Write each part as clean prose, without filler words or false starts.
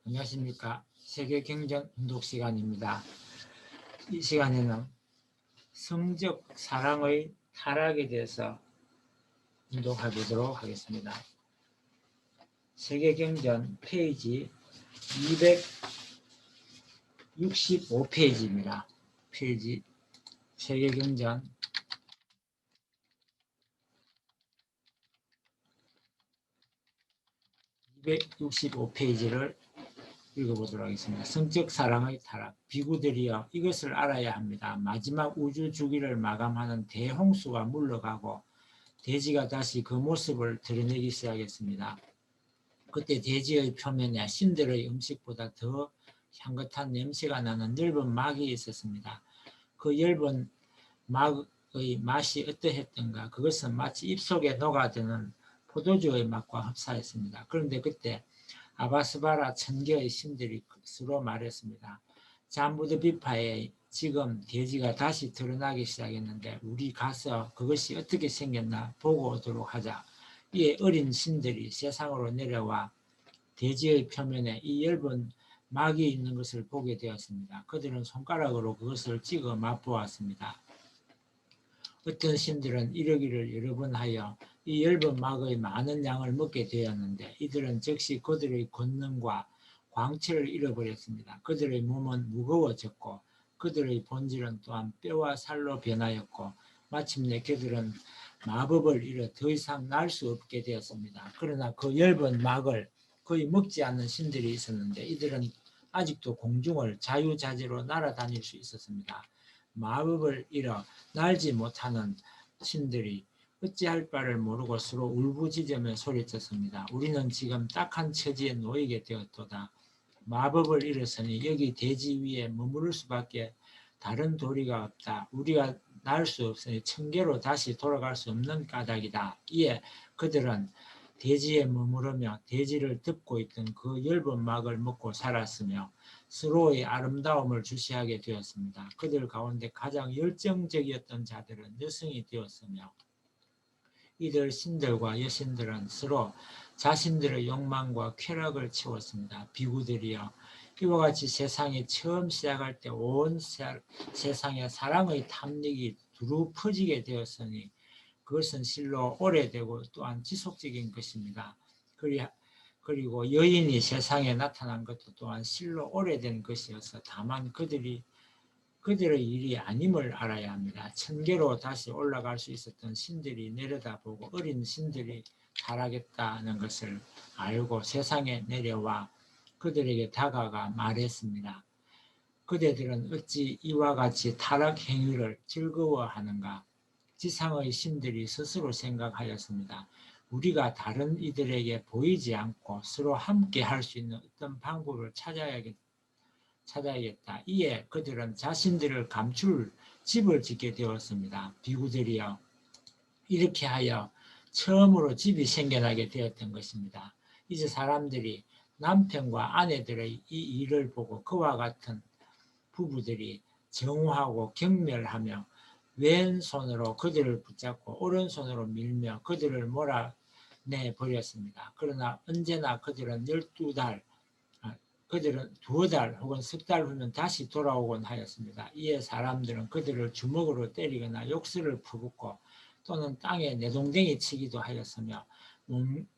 안녕하십니까. 세계경전 운동 시간입니다. 이 시간에는 성적 사랑의 타락에 대해서 운동해 보도록 하겠습니다. 세계경전 페이지 265페이지입니다. 페이지 세계경전 265페이지를 읽어보도록 하겠습니다. 성적 사랑의 타락. 비구들이여 이것을 알아야 합니다. 마지막 우주 주기를 마감하는 대홍수가 물러가고 대지가 다시 그 모습을 드러내기 시작했습니다. 그때 대지의 표면에 신들의 음식보다 더 향긋한 냄새가 나는 엷은 막이 있었습니다. 그 엷은 막의 맛이 어떠했던가? 그것은 마치 입속에 녹아드는 포도주의 맛과 흡사했습니다. 그런데 그때 아바스바라 천개의 신들이 서로 말했습니다. 잠부드비파에 지금 대지가 다시 드러나기 시작했는데 우리 가서 그것이 어떻게 생겼나 보고 오도록 하자. 이에 어린 신들이 세상으로 내려와 대지의 표면에 이 엷은 막이 있는 것을 보게 되었습니다. 그들은 손가락으로 그것을 찍어 맛보았습니다. 어떤 신들은 이러기를 여러 번 하여 이 엷은 막의 많은 양을 먹게 되었는데 이들은 즉시 그들의 권능과 광채를 잃어버렸습니다. 그들의 몸은 무거워졌고 그들의 본질은 또한 뼈와 살로 변하였고 마침내 그들은 마법을 잃어 더 이상 날 수 없게 되었습니다. 그러나 그 엷은 막을 거의 먹지 않는 신들이 있었는데 이들은 아직도 공중을 자유자재로 날아다닐 수 있었습니다. 마법을 잃어 날지 못하는 신들이 어찌할 바를 모르고 서로 울부짖으며 소리쳤습니다. 우리는 지금 딱한 처지에 놓이게 되었도다. 마법을 잃었으니 여기 대지 위에 머무를 수밖에 다른 도리가 없다. 우리가 날 수 없으니 천계로 다시 돌아갈 수 없는 까닭이다. 이에 그들은 대지에 머무르며 대지를 덮고 있던 그 엷은 막을 먹고 살았으며 서로의 아름다움을 주시하게 되었습니다. 그들 가운데 가장 열정적이었던 자들은 여성이 되었으며 이들 신들과 여신들은 서로 자신들의 욕망과 쾌락을 채웠습니다. 비구들이여 이와 같이 세상이 처음 시작할 때 온 세상에 사랑의 탐닉이 두루 퍼지게 되었으니 그것은 실로 오래되고 또한 지속적인 것입니다. 그리고 여인이 세상에 나타난 것도 또한 실로 오래된 것이어서 다만 그들의 일이 아님을 알아야 합니다. 천계로 다시 올라갈 수 있었던 신들이 내려다보고 어린 신들이 타락했다는 것을 알고 세상에 내려와 그들에게 다가가 말했습니다. 그대들은 어찌 이와 같이 타락 행위를 즐거워하는가? 지상의 신들이 스스로 생각하였습니다. 우리가 다른 이들에게 보이지 않고 서로 함께 할 수 있는 어떤 방법을 찾아야겠다. 이에 그들은 자신들을 감출 집을 짓게 되었습니다. 비구들이여 이렇게 하여 처음으로 집이 생겨나게 되었던 것입니다. 이제 사람들이 남편과 아내들의 이 일을 보고 그와 같은 부부들이 정오하고 경멸하며 왼손으로 그들을 붙잡고 오른손으로 밀며 그들을 몰아내버렸습니다. 그러나 언제나 그들은 12달, 그들은 2달 혹은 석 달 후면 다시 돌아오곤 하였습니다. 이에 사람들은 그들을 주먹으로 때리거나 욕설을 퍼붓고 또는 땅에 내동댕이 치기도 하였으며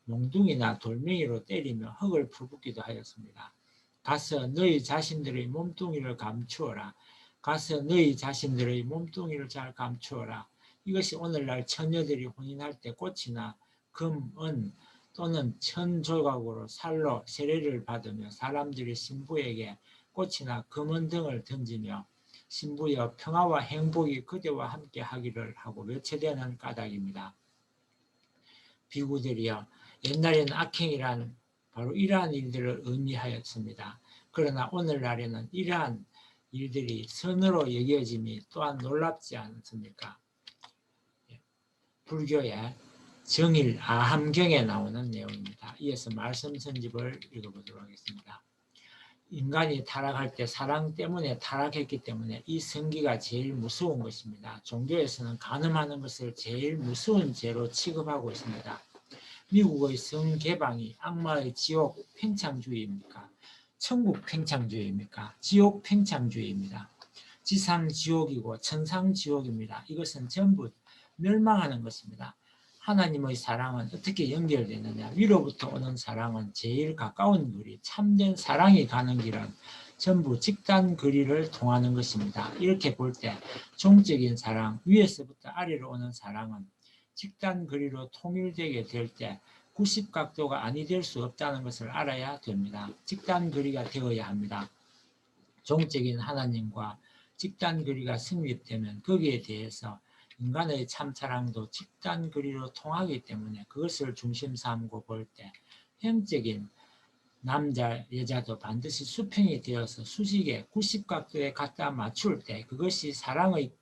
몽둥이나 돌멩이로 때리며 흙을 퍼붓기도 하였습니다. 가서 너희 자신들의 몸뚱이를 감추어라. 가서 너희 자신들의 몸뚱이를 잘 감추어라. 이것이 오늘날 처녀들이 혼인할 때 꽃이나 금, 은 또는 천 조각으로 살로 세례를 받으며 사람들이 신부에게 꽃이나 금은 등을 던지며 신부여 평화와 행복이 그대와 함께 하기를 하고 외쳐대는 까닭입니다. 비구들이여 옛날에는 악행이란 바로 이러한 일들을 의미하였습니다. 그러나 오늘날에는 이러한 일들이 선으로 여겨짐이 또한 놀랍지 않습니까? 불교의 정일 아함경에 나오는 내용입니다. 이어서 말씀 선집을 읽어보도록 하겠습니다. 인간이 타락할 때 사랑 때문에 타락했기 때문에 이 성기가 제일 무서운 것입니다. 종교에서는 간음하는 것을 제일 무서운 죄로 취급하고 있습니다. 미국의 성개방이 악마의 지옥 팽창주의입니까? 천국 팽창주의입니까? 지옥 팽창주의입니다. 지상 지옥이고 천상 지옥입니다. 이것은 전부 멸망하는 것입니다. 하나님의 사랑은 어떻게 연결되느냐? 위로부터 오는 사랑은 제일 가까운 거리, 참된 사랑이 가는 길은 전부 직단 거리를 통하는 것입니다. 이렇게 볼 때 종적인 사랑, 위에서부터 아래로 오는 사랑은 직단 거리로 통일되게 될 때 90각도가 아니 될 수 없다는 것을 알아야 됩니다. 직단 거리가 되어야 합니다. 종적인 하나님과 직단 거리가 성립되면 거기에 대해서 인간의 참사랑도 직단 거리로 통하기 때문에 그것을 중심 삼고 볼 때 형적인 남자 여자도 반드시 수평이 되어서 수직에 90각도에 갖다 맞출 때 그것이 사랑의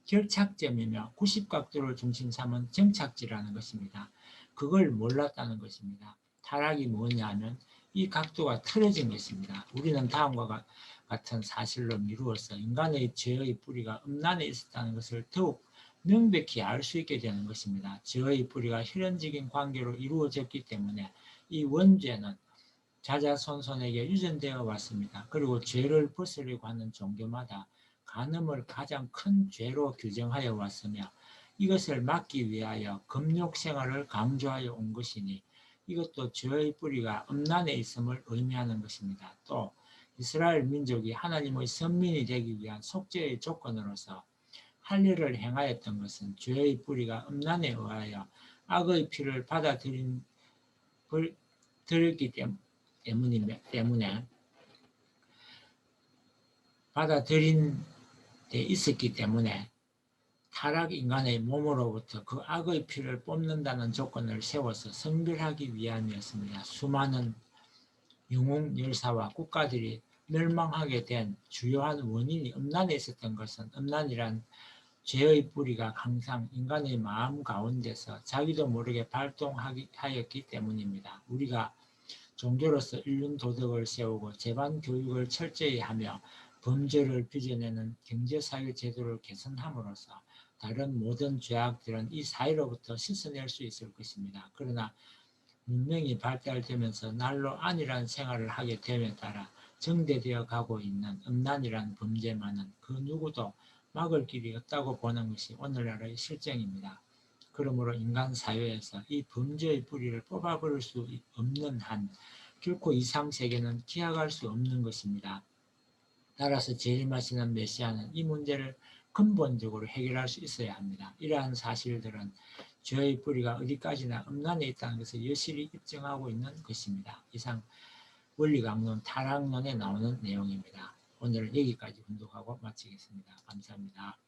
결착점이며 90각도를 중심 삼은 정착지라는 것입니다. 그걸 몰랐다는 것입니다. 타락이 뭐냐면 이 각도가 틀어진 것입니다. 우리는 다음과 같은 사실로 미루어서 인간의 죄의 뿌리가 음란에 있었다는 것을 더욱 명백히 알 수 있게 되는 것입니다. 죄의 뿌리가 혈연적인 관계로 이루어졌기 때문에 이 원죄는 자자손손에게 유전되어 왔습니다. 그리고 죄를 벗으려고 하는 종교마다 간음을 가장 큰 죄로 규정하여 왔으며 이것을 막기 위하여 금욕 생활을 강조하여 온 것이니 이것도 죄의 뿌리가 음란에 있음을 의미하는 것입니다. 또 이스라엘 민족이 하나님의 선민이 되기 위한 속죄의 조건으로서 할 일을 행하였던 것은 죄의 뿌리가 음란에 의하여 악의 피를 받아들였기 때문에 받아들인 데 있었기 때문에 타락 인간의 몸으로부터 그 악의 피를 뽑는다는 조건을 세워서 성별하기 위함이었습니다. 수많은 영웅 열사와 국가들이 멸망하게 된 주요한 원인이 음란에 있었던 것은 음란이란 죄의 뿌리가 항상 인간의 마음 가운데서 자기도 모르게 발동하였기 때문입니다. 우리가 종교로서 인륜 도덕을 세우고 재반 교육을 철저히 하며 범죄를 빚어내는 경제사회 제도를 개선함으로써 다른 모든 죄악들은 이 사회로부터 씻어낼 수 있을 것입니다. 그러나 문명이 발달되면서 날로 안일한 생활을 하게 됨에 따라 정대되어 가고 있는 음란이란 범죄만은 그 누구도 막을 길이 없다고 보는 것이 오늘날의 실정입니다. 그러므로 인간 사회에서 이 범죄의 뿌리를 뽑아버릴 수 없는 한 결코 이 상세계는 기약할 수 없는 것입니다. 따라서 재림하시는 메시아는 이 문제를 근본적으로 해결할 수 있어야 합니다. 이러한 사실들은 죄의 뿌리가 어디까지나 음란에 있다는 것을 여실히 입증하고 있는 것입니다. 이상 원리강론 타락론에 나오는 내용입니다. 오늘은 여기까지 분석하고 마치겠습니다. 감사합니다.